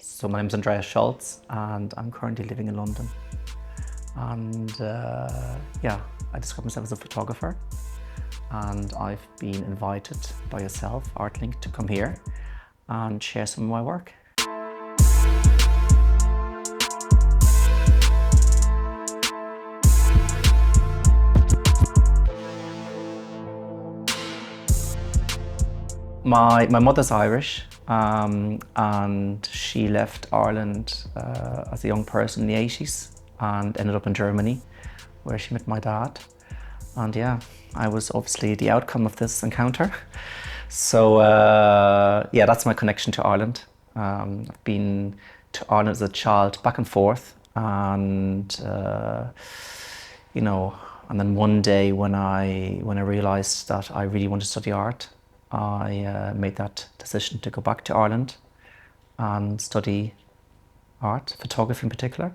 So my name is Aindreas Scholz and I'm currently living in London. And yeah, I describe myself as a photographer, and I've been invited by yourself, Rotlicht, to come here and share some of my work. My mother's Irish, and she left Ireland as a young person in the 80s and ended up in Germany, where she met my dad. And yeah, I was obviously the outcome of this encounter. So yeah, that's my connection to Ireland. I've been to Ireland as a child, back and forth, and you know, and then one day when I realised that I really wanted to study art, I made that decision to go back to Ireland and study art, photography in particular.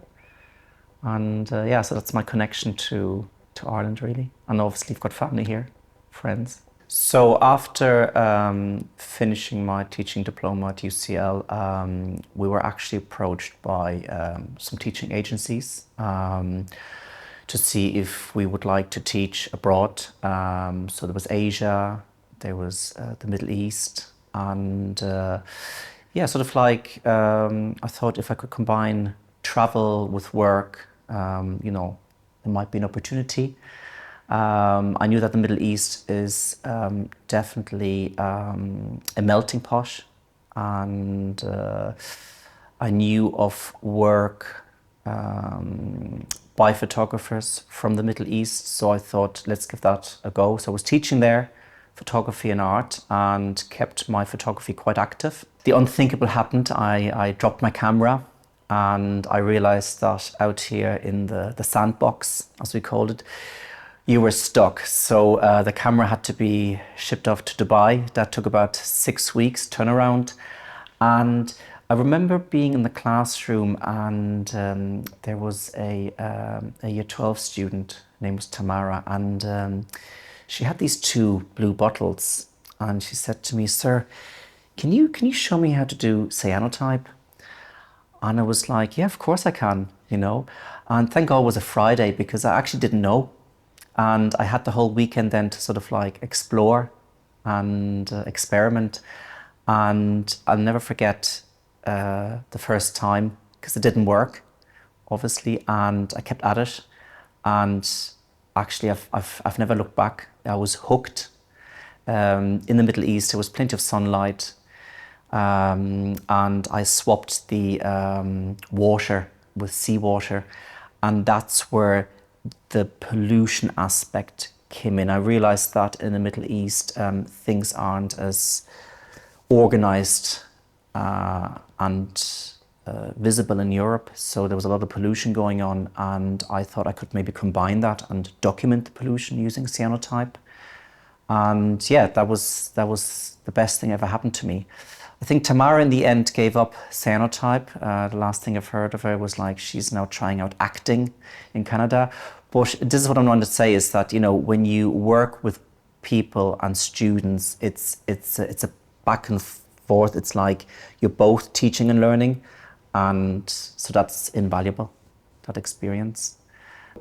And yeah, so that's my connection to Ireland, really. And obviously I've got family here, friends. So after finishing my teaching diploma at UCL, we were actually approached by some teaching agencies to see if we would like to teach abroad. So there was Asia, there was the Middle East, and yeah, sort of like I thought if I could combine travel with work, you know, there might be an opportunity. I knew that the Middle East is definitely a melting pot, and I knew of work by photographers from the Middle East, so I thought, let's give that a go. So I was teaching there, photography and art, and kept my photography quite active. The unthinkable happened. I dropped my camera, and I realized that out here in the sandbox, as we called it, you were stuck. So the camera had to be shipped off to Dubai. That took about 6 weeks turnaround. And I remember being in the classroom, and there was a year 12 student, her name was Tamara, and she had these 2 blue bottles, and she said to me, "Sir, can you show me how to do cyanotype?" And I was like, "Yeah, of course I can," you know. And thank God it was a Friday, because I actually didn't know. And I had the whole weekend then to sort of like explore and experiment. And I'll never forget the first time, because it didn't work, obviously, and I kept at it. And actually, I've never looked back. I was hooked. In the Middle East, there was plenty of sunlight, and I swapped the water with seawater, and that's where the pollution aspect came in. I realized that in the Middle East, things aren't as organized and visible in Europe, so there was a lot of pollution going on, and I thought I could maybe combine that and document the pollution using cyanotype. And yeah, that was the best thing ever happened to me. I think Tamara in the end gave up cyanotype. The last thing I've heard of her was like she's now trying out acting in Canada. But this is what I'm trying to say, is that, you know, when you work with people and students, it's a back and forth. It's like you're both teaching and learning. And so that's invaluable, that experience.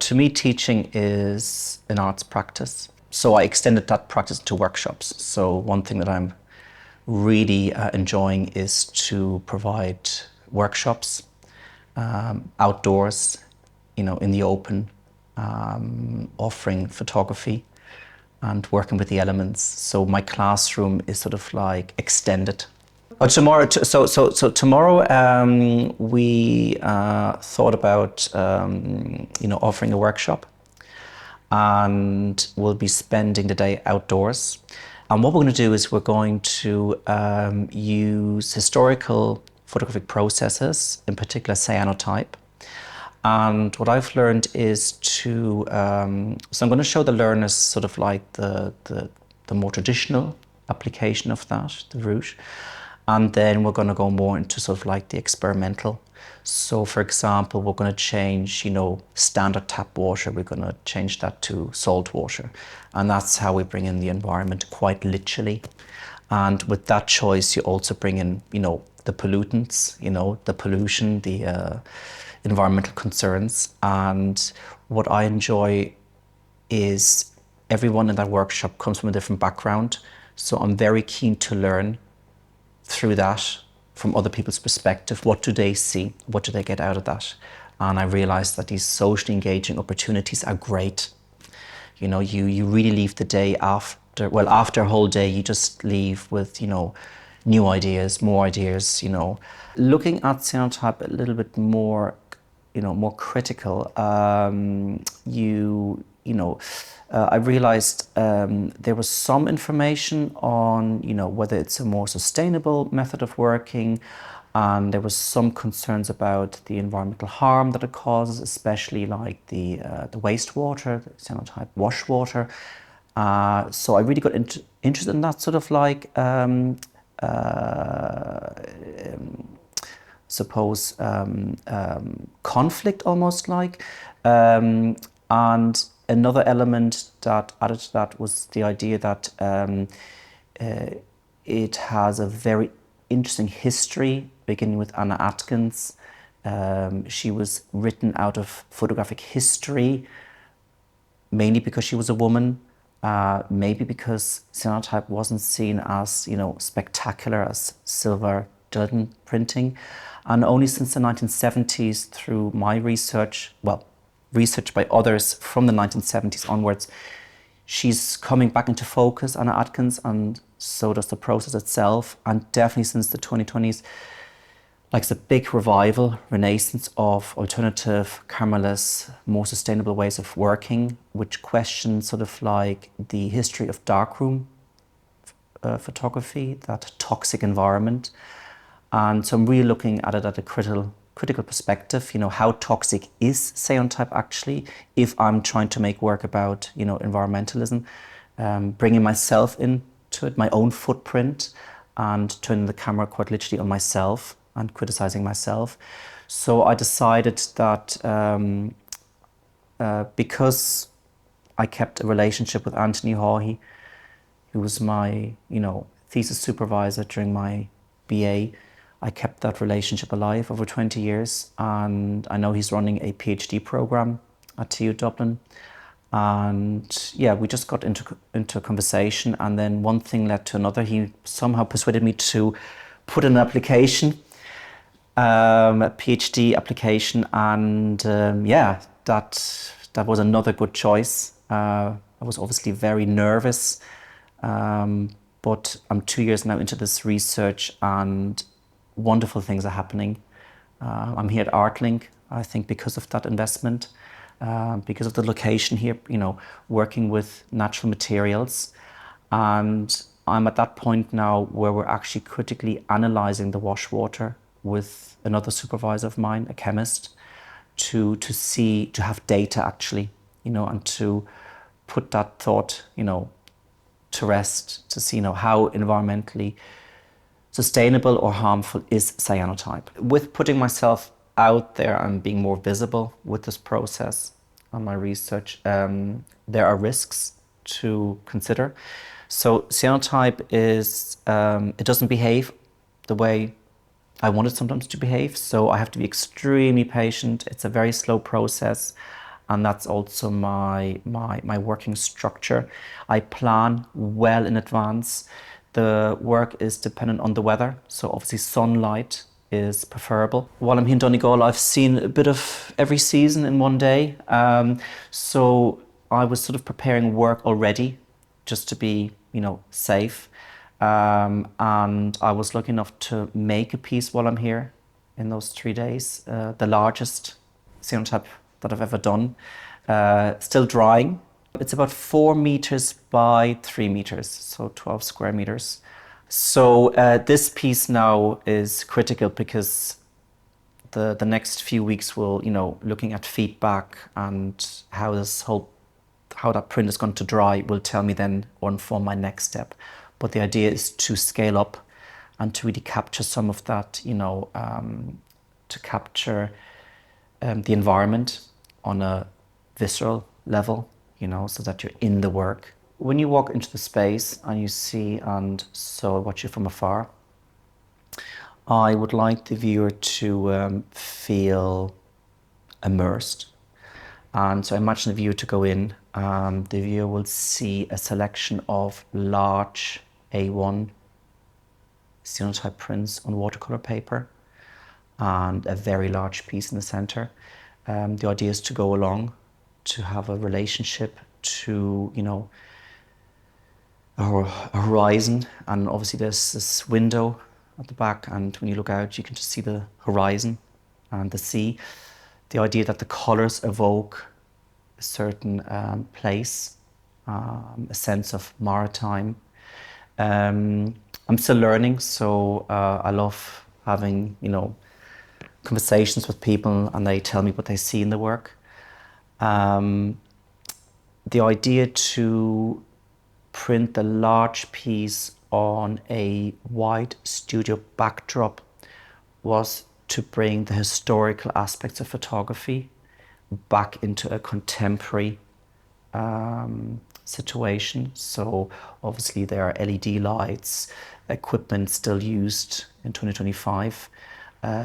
To me, teaching is an arts practice. So I extended that practice to workshops. So one thing that I'm really enjoying is to provide workshops outdoors, you know, in the open, offering photography and working with the elements. So my classroom is sort of like extended. Tomorrow, tomorrow we thought about you know, offering a workshop, and we'll be spending the day outdoors. And what we're going to do is we're going to use historical photographic processes, in particular cyanotype. And what I've learned is to, so I'm going to show the learners sort of like the more traditional application of that, the route. And then we're going to go more into sort of like the experimental. So for example, we're going to change, you know, standard tap water, we're going to change that to salt water. And that's how we bring in the environment, quite literally. And with that choice, you also bring in, you know, the pollutants, you know, the pollution, the environmental concerns. And what I enjoy is everyone in that workshop comes from a different background. So I'm very keen to learn through that from other people's perspective. What do they see? What do they get out of that? And I realized that these socially engaging opportunities are great. You know, you really leave the day after, well, after a whole day, you just leave with, you know, new ideas, more ideas, you know. Looking at cyanotype a little bit more, you know, more critical, I realized there was some information on, you know, whether it's a more sustainable method of working, and there was some concerns about the environmental harm that it causes, especially like the wastewater, the cyanotype wash water. So I really got interested in that sort of like conflict almost like. And another element that added to that was the idea that it has a very interesting history, beginning with Anna Atkins. She was written out of photographic history, mainly because she was a woman, maybe because cyanotype wasn't seen as, you know, spectacular as silver gelatin printing. And only since the 1970s, through my research, well, research by others from the 1970s onwards, she's coming back into focus, Anna Atkins, and so does the process itself. And definitely since the 2020s, like it's a big revival, renaissance of alternative, cameraless, more sustainable ways of working, which question sort of like the history of darkroom photography, that toxic environment. And so I'm really looking at it at a critical perspective, you know, how toxic is cyanotype actually, if I'm trying to make work about, you know, environmentalism, bringing myself into it, my own footprint, and turning the camera quite literally on myself and criticizing myself. So I decided that because I kept a relationship with Anthony Haughey, who was my, you know, thesis supervisor during my BA, I kept that relationship alive over 20 years, and I know he's running a PhD program at TU Dublin. And yeah, we just got into a conversation, and then one thing led to another. He somehow persuaded me to put in an application, a PhD application, and yeah, that was another good choice. I was obviously very nervous, but I'm 2 years now into this research, and wonderful things are happening. I'm here at ArtLink, I think, because of that investment, because of the location here, you know, working with natural materials. And I'm at that point now where we're actually critically analyzing the wash water with another supervisor of mine, a chemist, to have data actually, you know, and to put that thought, you know, to rest, to see, you know, how environmentally sustainable or harmful is cyanotype. With putting myself out there and being more visible with this process on my research, there are risks to consider. So cyanotype is, it doesn't behave the way I want it sometimes to behave, so I have to be extremely patient. It's a very slow process, and that's also my working structure. I plan well in advance. The work is dependent on the weather, so obviously sunlight is preferable. While I'm here in Donegal, I've seen a bit of every season in one day. So I was sort of preparing work already, just to be, you know, safe. And I was lucky enough to make a piece while I'm here in those 3 days, the largest cyanotype that I've ever done, still drying. It's about 4 meters by 3 meters, so 12 square meters. So this piece now is critical because the next few weeks will, you know, looking at feedback and how that print is going to dry will tell me then or inform my next step. But the idea is to scale up and to really capture some of that, you know, to capture the environment on a visceral level, you know, so that you're in the work. When you walk into the space and you see and so watch it from afar, I would like the viewer to feel immersed. And so imagine the viewer to go in, the viewer will see a selection of large A1 cyanotype prints on watercolor paper and a very large piece in the center. The idea is to go along, to have a relationship to, you know, a horizon, and obviously there's this window at the back, and when you look out you can just see the horizon and the sea. The idea that the colors evoke a certain place, a sense of maritime. I'm still learning, so I love having, you know, conversations with people and they tell me what they see in the work. The idea to print the large piece on a white studio backdrop was to bring the historical aspects of photography back into a contemporary situation. So obviously there are LED lights, equipment still used in 2025,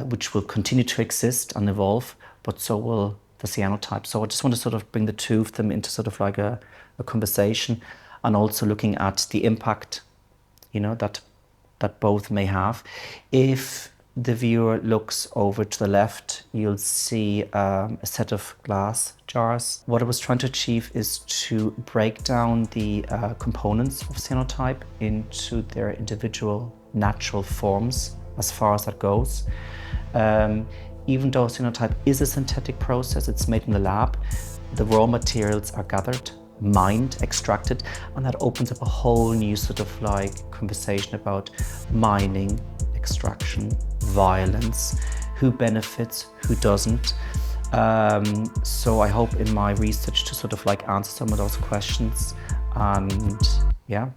which will continue to exist and evolve, but so will the cyanotype. So I just want to sort of bring the two of them into sort of like a conversation, and also looking at the impact, you know, that both may have. If the viewer looks over to the left, you'll see a set of glass jars. What I was trying to achieve is to break down the components of cyanotype into their individual natural forms, as far as that goes. Even though cyanotype is a synthetic process, it's made in the lab, the raw materials are gathered, mined, extracted, and that opens up a whole new sort of like conversation about mining, extraction, violence, who benefits, who doesn't. So I hope in my research to sort of like answer some of those questions, and yeah.